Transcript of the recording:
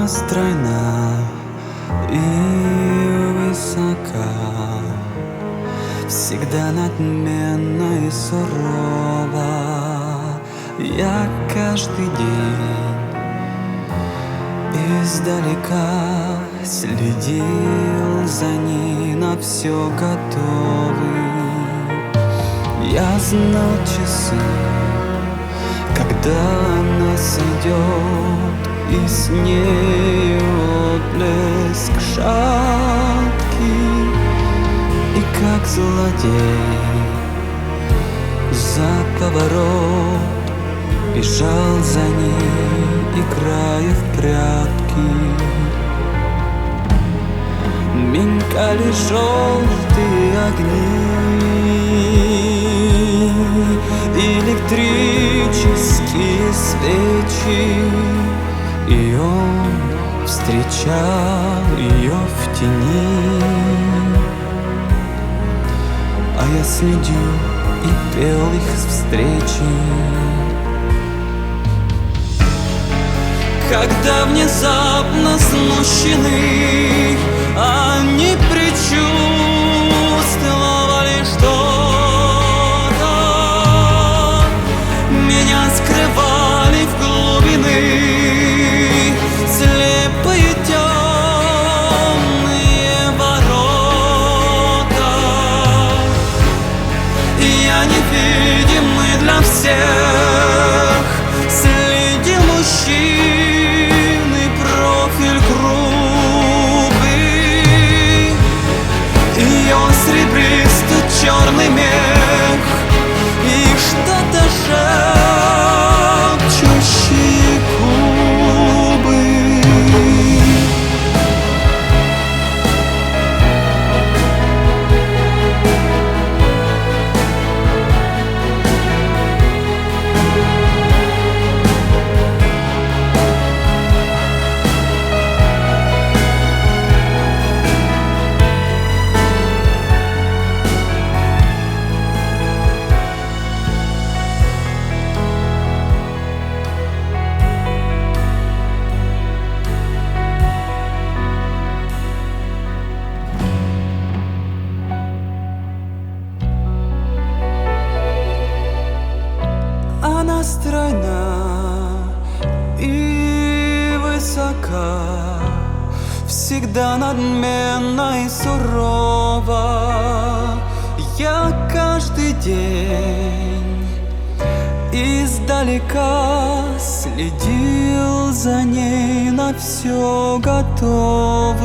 Она стройна и высока, всегда надменна и сурова. Я каждый день издалека следил за ней, на все готовый. Я знал часы, когда она сойдет, и с ней отблеск шаткий, и как злодей за поворот бежал за ней, играя в прятки. Мелькали желтые огни, электрические свечи, и он встречал ее в тени. А я следил и пел их встречи. Когда внезапно смущены, они предчувствовали что-то, меня скрывали в глубины слепые темные ворота. Я невидимый для всех следил мужчины, профиль грубый, ее серебристо-черный мех и что-то шепчущие губы. Она стройна и высока, всегда надменна и сурова. Я каждый день издалека следил за ней, на все готовый.